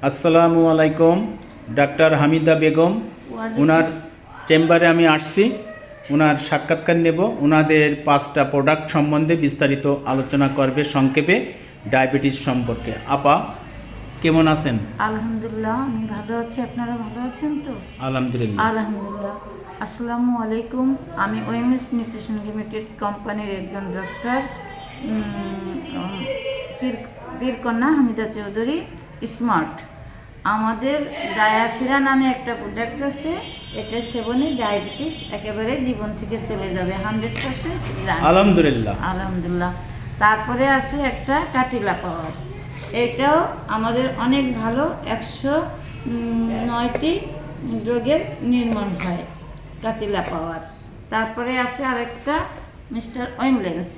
আসসালামু আলাইকুম। ডাক্তার হামিদা বেগম, ওনার চেম্বারে আমি আসছি, ওনার সাক্ষাৎকার নেব। ওনাদের 5টা প্রোডাক্ট সম্বন্ধে বিস্তারিত আলোচনা করবে সংক্ষেপে ডায়াবেটিস সম্পর্কে। আপা কেমন আছেন? আলহামদুলিল্লাহ, আমি ভালো আছি। আপনারা ভালো আছেন তো? আলহামদুলিল্লাহ। আলহামদুলিল্লাহ। আসসালামু আলাইকুম। আমি ওএমএস নিউট্রিশন লিমিটেড কোম্পানির একজন ডক্টর, বীরকন্যা হামিদা চৌধুরী স্মার্ট। আমাদের ডায়াফিরা নামে একটা প্রোডাক্ট আছে, এটা সেবনে ডায়াবেটিস একেবারে জীবন থেকে চলে যাবে 100%। আলহামদুলিল্লাহ। আলহামদুলিল্লাহ। তারপরে আছে একটা কাটিলা পাওয়ার, এটাও আমাদের অনেক ভালো, 109টি রোগের নির্মূল হয় কাটিলা পাওয়ার। তারপরে আছে আরেকটা মিস্টার ওয়েমলেন্স,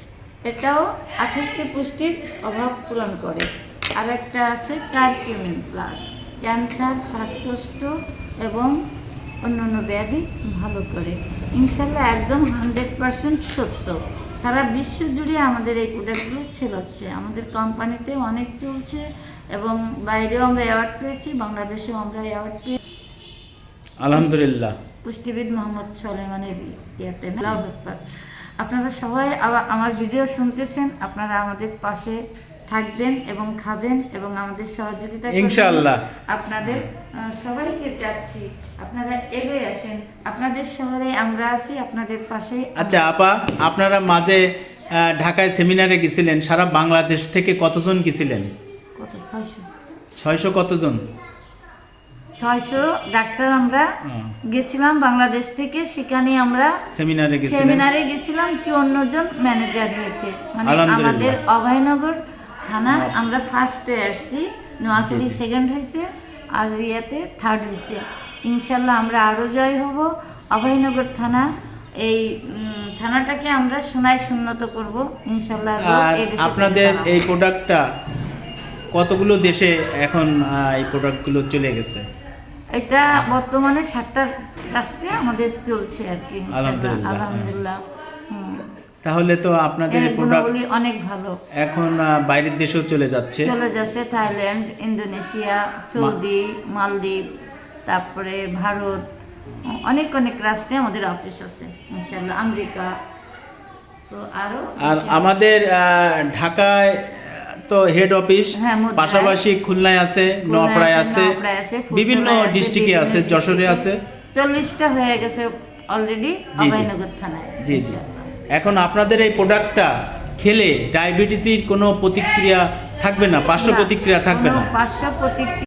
এটাও 28টি পুষ্টির অভাব পূরণ করে। আরেকটা আছে কার্কিউমিন প্লাস, ক্যান্সার, শ্বাসকষ্ট এবং অন্যান্য ব্যাধি ভালো করে। ইনশাল্লাহ একদম 100% সত্য। সারা বিশ্ব জুড়ে আমাদের এই প্রোডাক্টগুলো সেল হচ্ছে, আমাদের কোম্পানিতে অনেক চলছে এবং বাইরেও আমরা অ্যাওয়ার্ড পেয়েছি, বাংলাদেশেও আমরা অ্যাওয়ার্ড পেয়েছি। আলহামদুলিল্লাহ। পুষ্টিবিদ মোহাম্মদ সোলেমানের ইয়াতে। আপনারা সবাই আমার ভিডিও শুনতেছেন, আপনারা আমাদের পাশে থাকবেন এবং খাবেন এবং আমাদের সহযোগিতা করবেন ইনশাআল্লাহ। আপনাদের সবাইকে চাচ্ছি আপনারা এগিয়ে আসেন। আপনাদের শহরে আমরা আছি, আপনাদের পাশে। আচ্ছা আপা, আপনারা মাঝে ঢাকায় সেমিনারে গেছিলেন, সারা বাংলাদেশ থেকে কতজন গেছিলেন? কত? 600। 600 কতজন? 600 ডাক্তার আমরা গেছিলাম বাংলাদেশ থেকে। সেখানে আমরা সেমিনারে গেছিলাম 54 জন ম্যানেজার হয়েছে। মানে আমাদের অভয়নগর থানা আমরা ফার্স্টে আসছি, নোয়াখালী সেকেন্ড হয়েছে, আর রিয়াতে থার্ড হয়েছে। ইনশাল্লাহ আমরা আরও জয় হব। অভয়নগর থানা, এই থানাটাকে আমরা সোনায় উন্নত করব ইনশাল্লাহ। আপনাদের এই প্রোডাক্টটা কতগুলো দেশে এখন এই প্রোডাক্টগুলো চলে গেছে? এটা বর্তমানে 7টা রাষ্ট্রে আমাদের চলছে আর কি। আলহামদুলিল্লাহ। তাহলে তো আপনাদের এই প্রোডাক্ট অনেক ভালো, এখন বাইরের দেশেও চলে যাচ্ছে। থাইল্যান্ড, ইন্দোনেশিয়া, সৌদি, মালদ্বীপ, তারপরে ভারত, অনেক অনেক রাষ্ট্রে আমাদের অফিস আছে ইনশাআল্লাহ। আমেরিকা তো আরো। আর আমাদের ঢাকায় তো হেড অফিস, পাশাপাশি খুলনায় আছে, নোয়াপাড়ায় আছে, বিভিন্ন ডিস্ট্রিক্টে আছে, যশোরে আছে। 40টা হয়ে গেছে অলরেডি অভয়নগর থানায়। জি জি। এখন আপনাদের এই প্রোডাক্টটা খেলে ডায়াবেটিসের কোনো প্রতিক্রিয়া থাকবে না, পার্শ্ব প্রতিক্রিয়া থাকবে না? পার্শ্ব প্রতিক্রিয়া